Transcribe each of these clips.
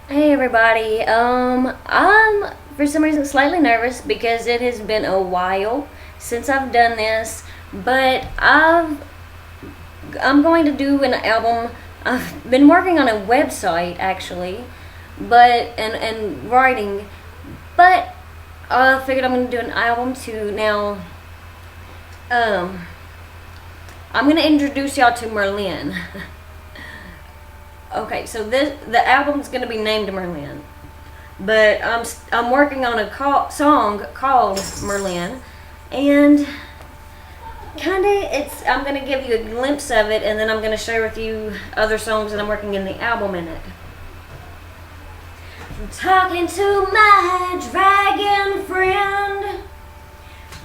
Hey everybody. I'm for some reason slightly nervous because it has been a while since I've done this, but I'm going to do an album. I've been working on a website actually, but and writing, but I figured I'm going to do an album too. Now, um, I'm going to introduce y'all to Myrrh-Lynn. Okay, so the album's going to be named Myrrh-Lynn. But I'm working on a song called Myrrh-Lynn, and kind of I'm gonna give you a glimpse of it, and then I'm gonna share with you other songs that I'm working in the album in it. I'm talking to my dragon friend.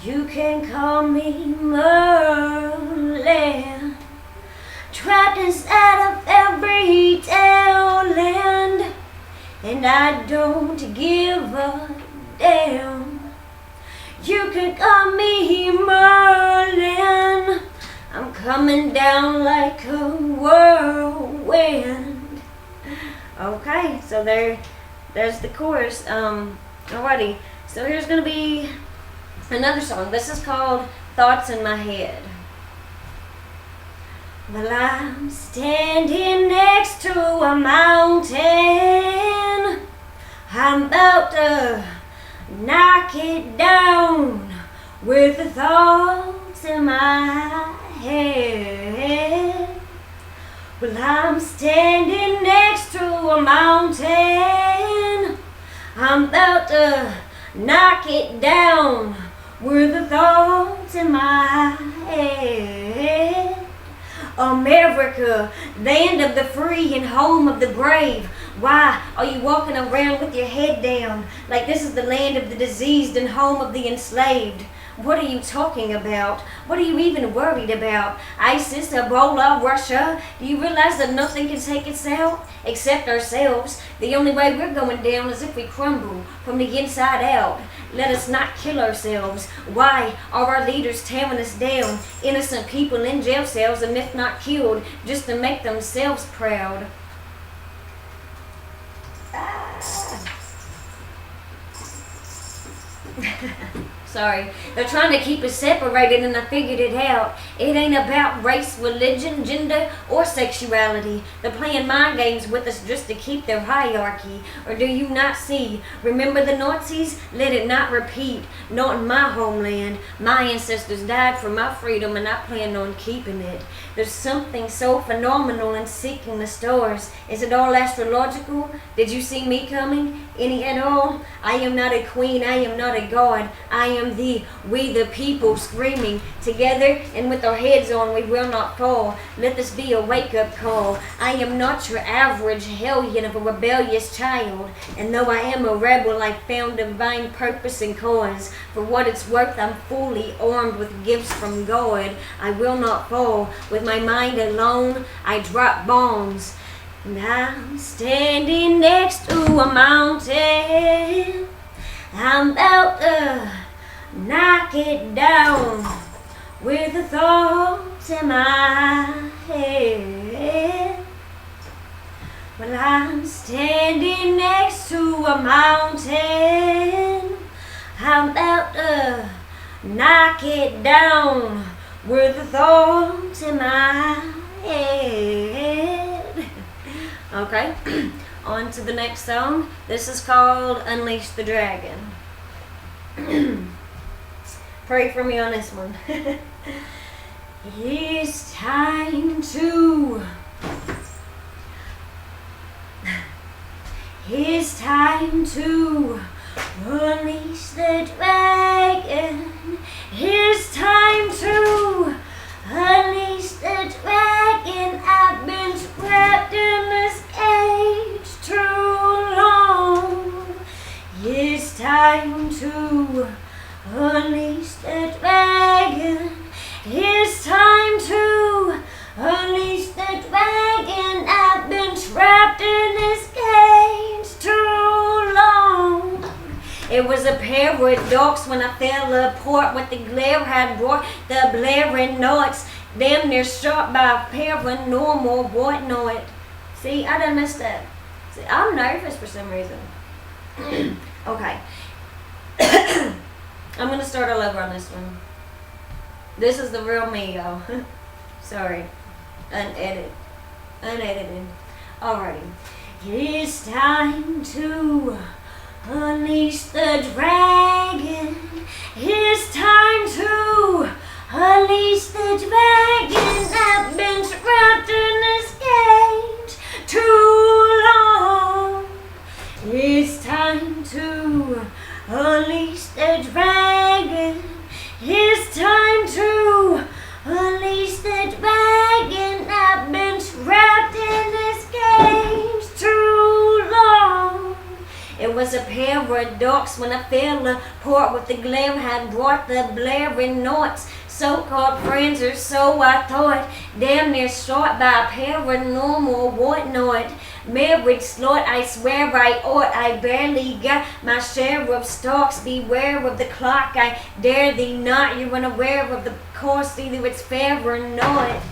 You can call me Merlin. Trapped inside of every land. And I don't give a damn. You can call me Merlin. I'm coming down like a whirlwind. Okay, so there's the chorus. Alrighty. So here's gonna be another song. This is called Thoughts in My Head. Well, I'm standing next to a mountain. I'm about to knock it down with the thoughts in my head. Well, I'm standing next to a mountain. I'm about to knock it down with the thoughts in my head. America, land of the free and home of the brave. Why are you walking around with your head down like this is the land of the diseased and home of the enslaved? What are you talking about? What are you even worried about? ISIS, Ebola, Russia? Do you realize that nothing can take us out except ourselves? The only way we're going down is if we crumble from the inside out. Let us not kill ourselves. Why are our leaders tearing us down? Innocent people in jail cells and if not killed, just to make themselves proud. Sorry. They're trying to keep us separated and I figured it out. It ain't about race, religion, gender, or sexuality. They're playing mind games with us just to keep their hierarchy. Or do you not see? Remember the Nazis? Let it not repeat. Not in my homeland. My ancestors died for my freedom and I plan on keeping it. There's something so phenomenal in seeking the stars. Is it all astrological? Did you see me coming? Any at all? I am not a queen, I am not a god. I am we the people screaming together and with our heads on we will not fall. Let this be a wake-up call. I am not your average hellion of a rebellious child, and though I am a rebel I found divine purpose and cause. For what it's worth I'm fully armed with gifts from God. I will not fall. With my mind alone I drop bombs. And I'm standing next to a mountain. I'm about to knock it down with the thoughts in my head. Well, I'm standing next to a mountain. I'm about to knock it down with the thoughts in my head. Okay, on to the next song. This is called Unleash the Dragon. Pray for me on this one. It's time to unleash the dragon. It's time to unleash the dragon. I've been trapped in this cage too long. It's time to unleash the dragon. It's time to unleash the dragon. I've been trapped in this cage too long. It was a paradox when I fell apart with the glare had brought the blaring notes. Damn near shot by a paranormal whatnot. See, I done messed up. I'm nervous for some reason. Okay. I'm gonna start all over on this one. This is the real me, y'all. Sorry. Unedited. Alrighty. It's time to unleash the dragon. It's time to unleash the dragon. I've been trapped in this cage too long. It's time to unleash the dragon. It's time to unleash the dragon. I've been trapped in this cage too long. It was a paradox when I fell apart with the glare had brought the blaring noise. So-called friends, or so I thought, damn near shot by a paranormal whatnot. Marriage slut, I swear I ought. I barely got my share of stalks. Beware of the clock, I dare thee not. You're unaware of the cost, either it's fair or not.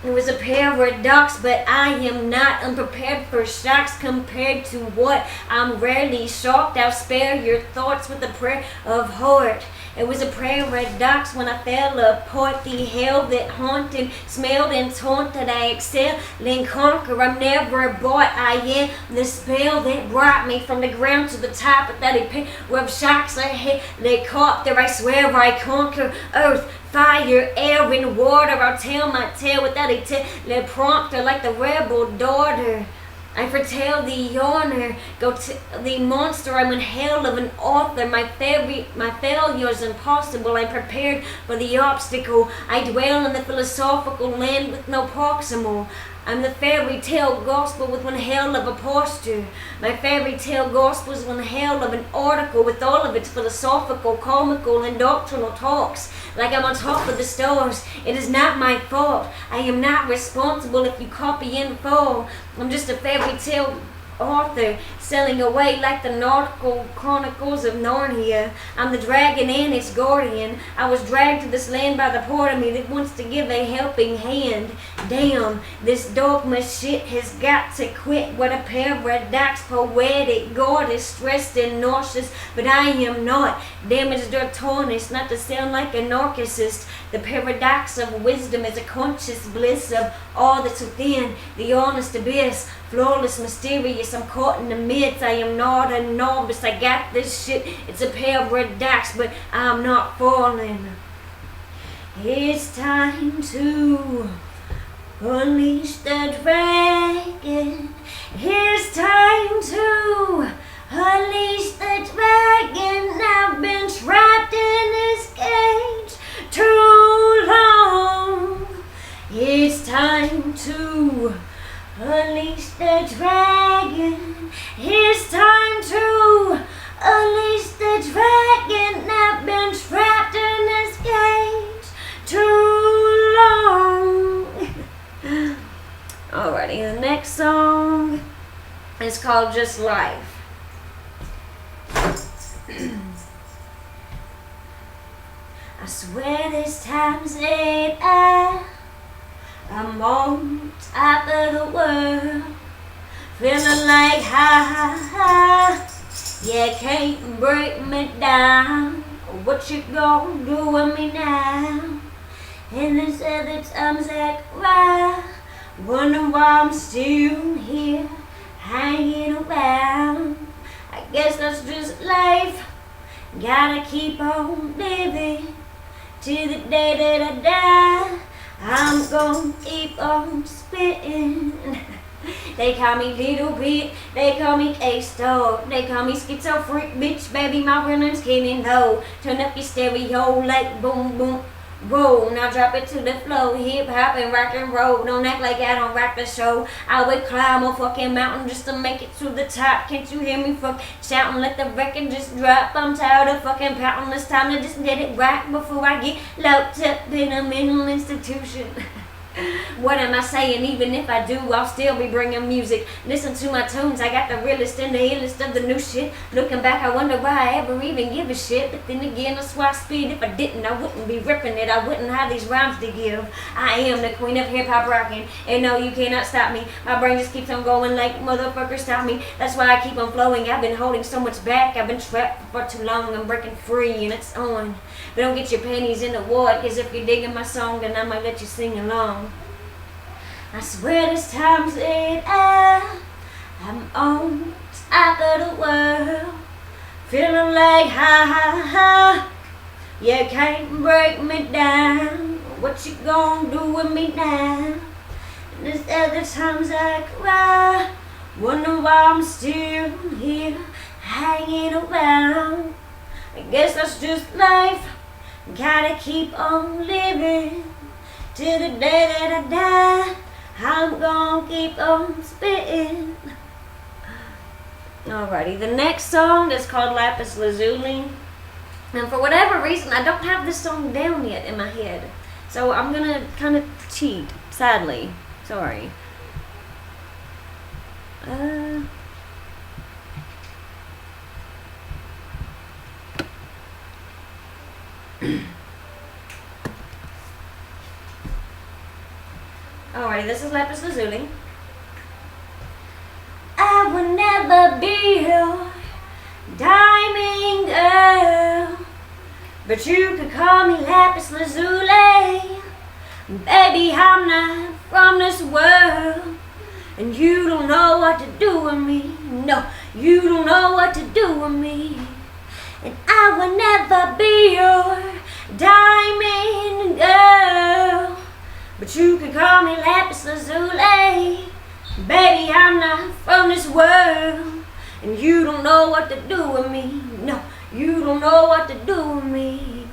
It was a paradox, but I am not unprepared for shocks compared to what I'm rarely shocked. I'll spare your thoughts with a prayer of heart. It was a paradox when I fell apart. The hell that haunted, smelled and taunted. I excel and conquer. I'm never bought. I am the spell that brought me from the ground to the top. Without a pair of shocks ahead, they caught there. I swear I conquer earth, fire, air, and water. I'll tell my tale without a teleprompter like the rebel daughter. I foretell the honor, go to the monster. I'm in hell of an author. My failure's impossible. I'm prepared for the obstacle. I dwell in the philosophical land with no proximal. I'm the fairy tale gospel with one hell of a posture. My fairy tale gospel is one hell of an article with all of its philosophical, comical, and doctrinal talks. Like I'm on top of the stars. It is not my fault. I am not responsible if you copy and fall. I'm just a fairy tale author sailing away like the nautical chronicles of Narnia. I'm the dragon and its guardian. I was dragged to this land by the part of me that wants to give a helping hand. Damn, this dogma shit has got to quit. What a paradox, poetic, goddess, stressed and nauseous, but I am not damaged or tarnished, not to sound like a narcissist. The paradox of wisdom is a conscious bliss of all that's within, the honest abyss, flawless, mysterious. I'm caught in the midst. I am not a novice. I got this shit. It's a paradox, but I'm not falling. It's time to unleash the dragon. It's time to unleash the dragon. I've been trapped in this cage too long. It's time to unleash the dragon. It's time to unleash the dragon. I've been trapped in this cage too long. Alrighty, the next song is called Just Life. I swear this time's late. I'm on top of the world, feeling like ha. Yeah, can't break me down. What you gonna do with me now? And there's other times that cry, wonder why I'm still here, hanging around. I guess that's just life. Gotta keep on living till the day that I die. I'm gonna keep on spitting. They call me Little Bit, they call me A-Star, they call me Schizo Freak, bitch, baby, my real name's Khandin, though. Turn up your stereo like boom, boom, roll. Now drop it to the floor, hip hop and rock and roll. Don't act like I don't rock the show. I would climb a fucking mountain just to make it to the top. Can't you hear me fuck shouting? Let the record just drop. I'm tired of fucking pouting. It's time to just get it right before I get locked up in a mental institution. What am I saying? Even if I do, I'll still be bringing music. Listen to my tunes, I got the realest and the illest of the new shit. Looking back, I wonder why I ever even give a shit. But then again, that's why I spit. If I didn't, I wouldn't be ripping it. I wouldn't have these rhymes to give. I am the queen of hip-hop rocking, and no, you cannot stop me. My brain just keeps on going like motherfuckers stop me. That's why I keep on flowing. I've been holding so much back. I've been trapped for too long. I'm breaking free, and it's on. But don't get your panties in the water, cause if you're digging my song, then I might let you sing along. I swear there's times that I'm on top of the world, feeling like ha, you can't break me down. What you gonna do with me now? And there's other times I cry, wonder why I'm still here, hanging around. I guess that's just life, gotta keep on living till the day that I die. I'm gonna keep on spitting. Alrighty, the next song is called Lapis Lazuli. And for whatever reason, I don't have this song down yet in my head. So I'm gonna kind of cheat, sadly. Sorry. Alrighty, this is Lapis Lazuli. I will never be your diamond girl, but you could call me Lapis Lazuli. Baby, I'm not from this world, and you don't know what to do with me. No, you don't know what to do with me. And I will never be your diamond girl, but you can call me Lapis Lazuli. Baby, I'm not from this world, and you don't know what to do with me. No, you don't know what to do with me.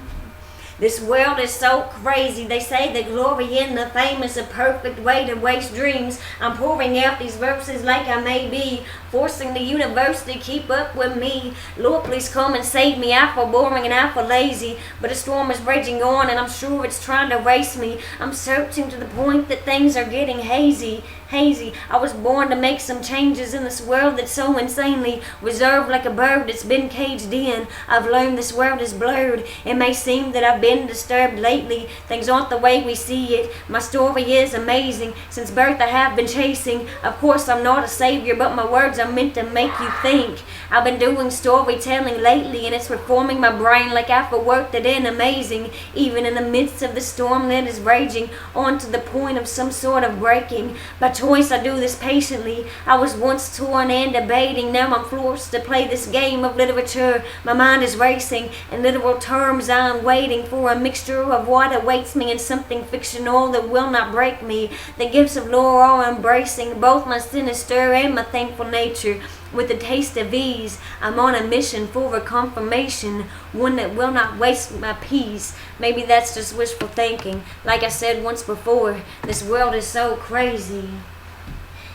This world is so crazy. They say the glory and the fame is a perfect way to waste dreams. I'm pouring out these verses like I may be forcing the universe to keep up with me. Lord, please come and save me. I feel boring and I feel lazy, but a storm is raging on and I'm sure it's trying to race me. I'm searching to the point that things are getting hazy. I was born to make some changes in this world that's so insanely reserved, like a bird that's been caged in. I've learned this world is blurred. It may seem that I've been disturbed lately. Things aren't the way we see it. My story is amazing. Since birth I have been chasing. Of course I'm not a savior, but my words are meant to make you think. I've been doing storytelling lately, and it's reforming my brain like I've worked it in amazing. Even in the midst of the storm that is raging, on to the point of some sort of breaking. By choice I do this patiently. I was once torn and debating. Now I'm forced to play this game of literature. My mind is racing. In literal terms I'm waiting for a mixture of what awaits me and something fictional that will not break me. The gifts of lore are embracing both my sinister and my thankful nature. With a taste of ease, I'm on a mission for a confirmation, one that will not waste my peace. Maybe that's just wishful thinking. Like I said once before, this world is so crazy.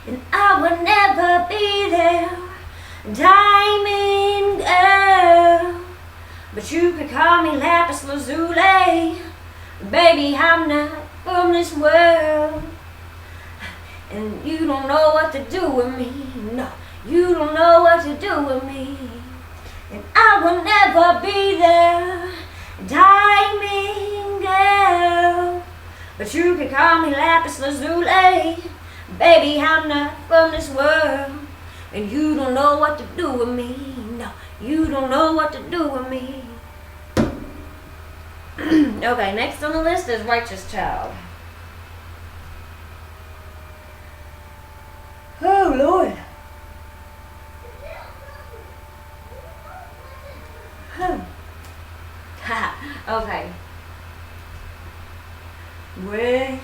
And I will never be there, diamond girl, but you could call me Lapis Lazuli. Baby, I'm not from this world, and you don't know what to do with me. No, you don't know what to do with me. And I will never be there, diamond girl, but you can call me Lapis Lazuli. Baby, I'm not from this world, and you don't know what to do with me. No, you don't know what to do with me. Okay, next on the list is Righteous Child. Oh, Lord. Okay. Well,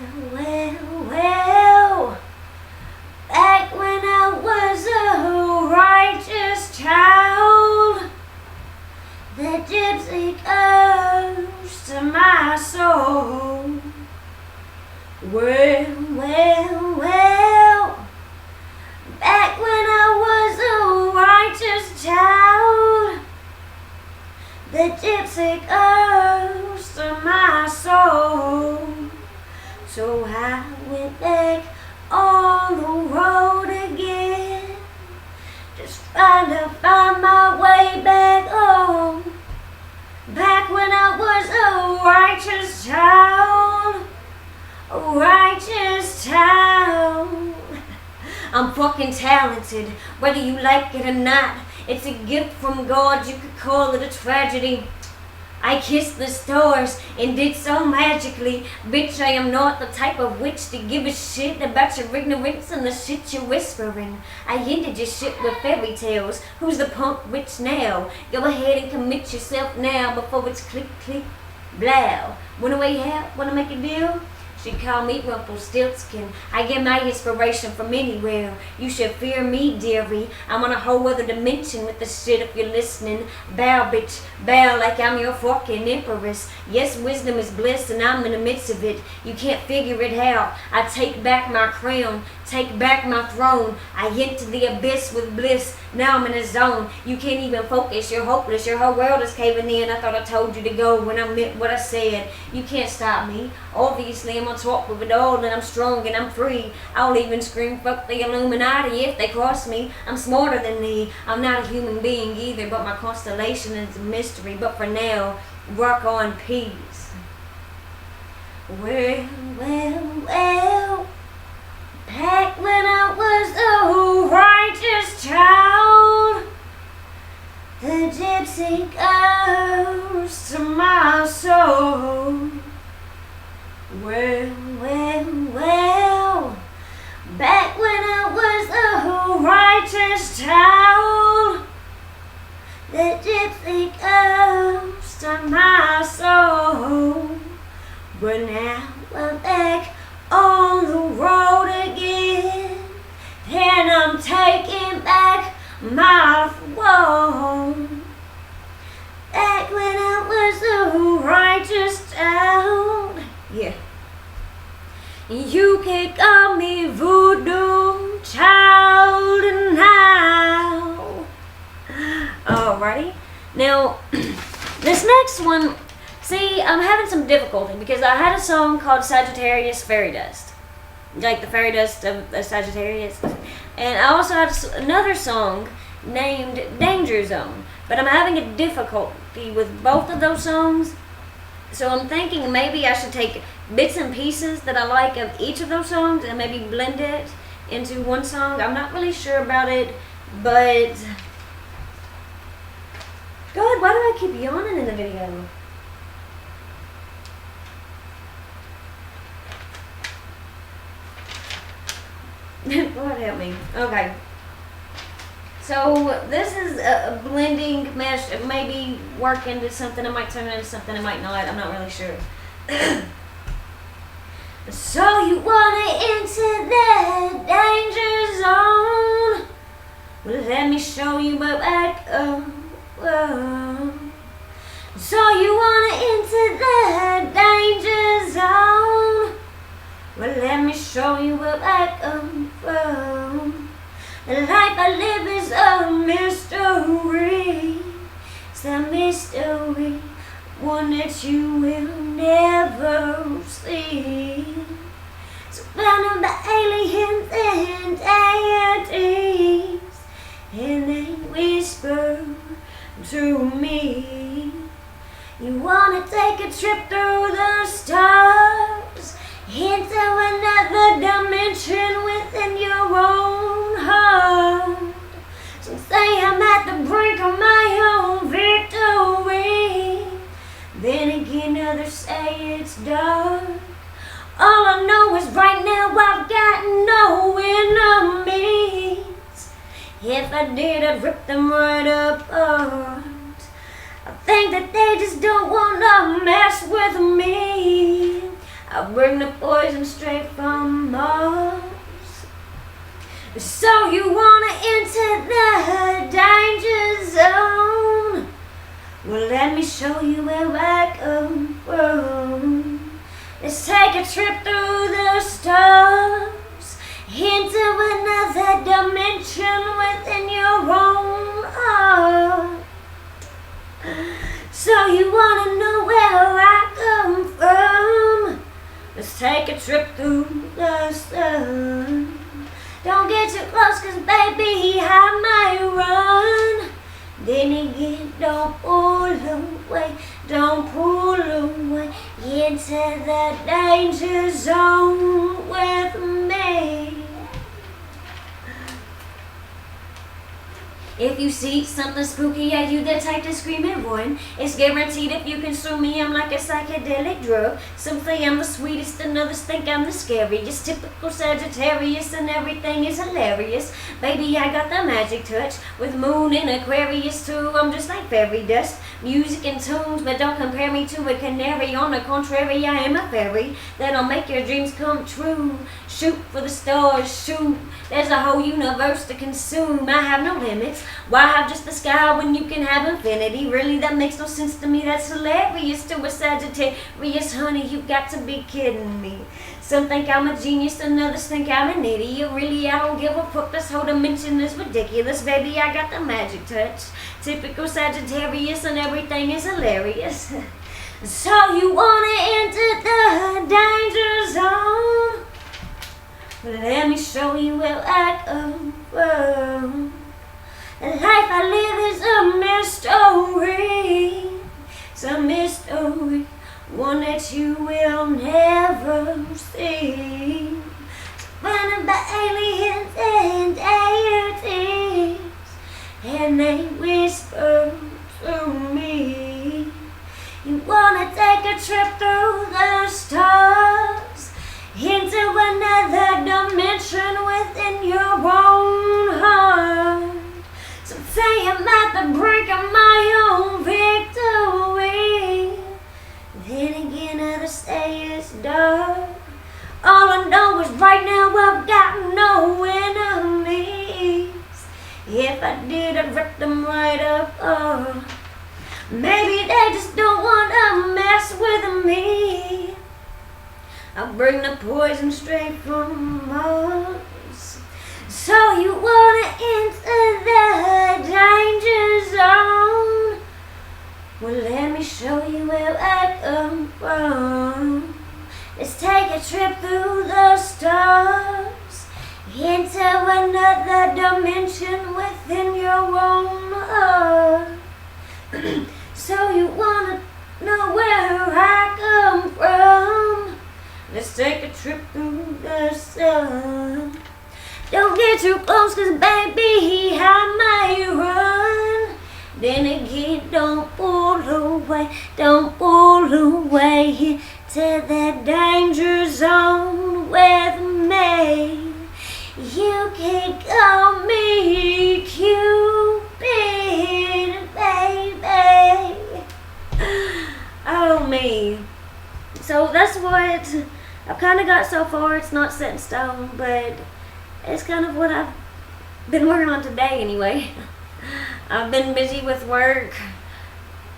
back when I was a righteous child, the gypsy curse to my soul. I'm fucking talented, whether you like it or not. It's a gift from God, you could call it a tragedy. I kissed the stars and did so magically. Bitch, I am not the type of witch to give a shit about your ignorance and the shit you're whispering. I ended your shit with fairy tales. Who's the punk witch now? Go ahead and commit yourself now before it's click, click, blow. Wanna way out? Wanna make a deal? She called me Rumpelstiltskin. I get my inspiration from anywhere. You should fear me, dearie. I'm on a whole other dimension with the shit if you're listening. Bow, bitch, bow like I'm your fucking empress. Yes, wisdom is bliss and I'm in the midst of it. You can't figure it out. I take back my crown, take back my throne. I enter the abyss with bliss. Now I'm in a zone. You can't even focus. You're hopeless. Your whole world is caving in. I thought I told you to go when I meant what I said. You can't stop me. Obviously, I'm gonna talk with it all, and I'm strong and I'm free. I'll even scream fuck the Illuminati if they cross me. I'm smarter than thee. I'm not a human being either, but my constellation is a mystery. But for now, rock on, peace. Well, back when I was a righteous child, the gypsy goes to my soul. Well, back when I was a righteous child, the gypsy goes to my soul. But now I'm back on the road again, and I'm taking back my throne. Back when I was a righteous child, yeah. You can call me voodoo child now. Alrighty. Now, this next one, see, I'm having some difficulty because I had a song called Sagittarius Fairy Dust. Like the fairy dust of Sagittarius. And I also had another song named Danger Zone. But I'm having a difficulty with both of those songs. So I'm thinking maybe I should take bits and pieces that I like of each of those songs and maybe blend it into one song. I'm not really sure about it, but God, why do I keep yawning in the video? Lord help me. Okay. So this is a blending mesh. It may be work into something. It might turn into something. It might not. I'm not really sure. So you wanna enter the danger zone? Well, let me show you my back. So you wanna enter the danger zone? Well, let me show you where I come from. The life I live is a mystery. It's a mystery, one that you will never see. Surrounded by aliens and deities, and they whisper to me, you wanna take a trip through the stars, into another dimension within your own heart. Some say I'm at the brink of my own victory, then again others say it's dark. All I know is right now I've got no enemies. If I did, I'd rip them right apart. I think that they just don't wanna mess with me. I bring the poison straight from Mars. So you wanna enter the danger zone? Well, let me show you where I come from. Let's take a trip through the stars, into another dimension within your own heart. So you wanna know where I come from? Let's take a trip through the sun. Don't get too close, cause baby, I might run. Then again, don't pull away, don't pull away. Into the danger zone with me. If you see something spooky, are you the type to scream and run? It's guaranteed if you consume me, I'm like a psychedelic drug. Some say I'm the sweetest, and others think I'm the scariest. Typical Sagittarius, and everything is hilarious. Baby, I got the magic touch, with moon in Aquarius too. I'm just like fairy dust, music and tunes, but don't compare me to a canary. On the contrary, I am a fairy that'll make your dreams come true. Shoot for the stars, shoot. There's a whole universe to consume. I have no limits. Why have just the sky when you can have infinity? Really, that makes no sense to me. That's hilarious to a Sagittarius, honey. You got to be kidding me. Some think I'm a genius, and others think I'm an idiot. Really, I don't give a fuck. This whole dimension is ridiculous. Baby, I got the magic touch. Typical Sagittarius, and everything is hilarious. So you wanna enter the danger zone? Let me show you where I come from. The life I live is a mystery. It's a mystery, one that you will never see. Surrounded by aliens and deities, and they whisper to me. You wanna take a trip through the stars, into another dimension within your own heart. Some say I'm at the brink of my own victory. Then again, others say it's dark. All I know is right now I've got no enemies. If I did, I'd rip them right up. Maybe they just don't wanna mess with me. I'll bring the poison straight from Mars. So you wanna enter the danger zone? Well, let me show you where I come from. Let's take a trip through the stars, into another dimension within your own heart. So you wanna know where I come from? Let's take a trip through the sun. Don't get too close, cause baby, I may run. Then again, don't pull away to the danger zone with me. You can call me Cupid, baby. Oh, me. So that's what I've kind of got so far. It's not set in stone, but it's kind of what I've been working on today anyway. I've been busy with work.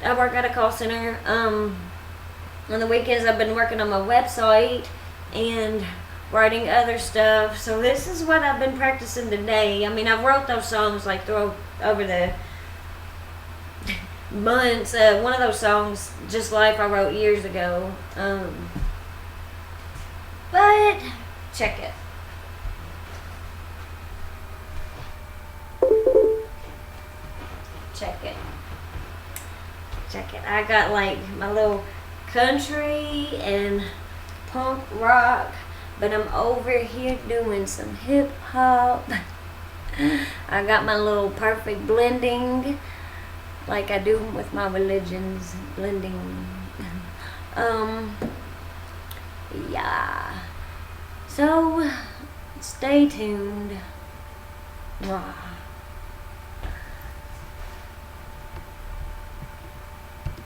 I work at a call center. On the weekends I've been working on my website and writing other stuff. So this is what I've been practicing today. I mean, I've wrote those songs like over the months. One of those songs, Just Life, I wrote years ago. But check it. Check it. I got like my little country and punk rock, but I'm over here doing some hip hop. I got my little perfect blending, like I do with my religions, blending. Yeah. So stay tuned. Mwah.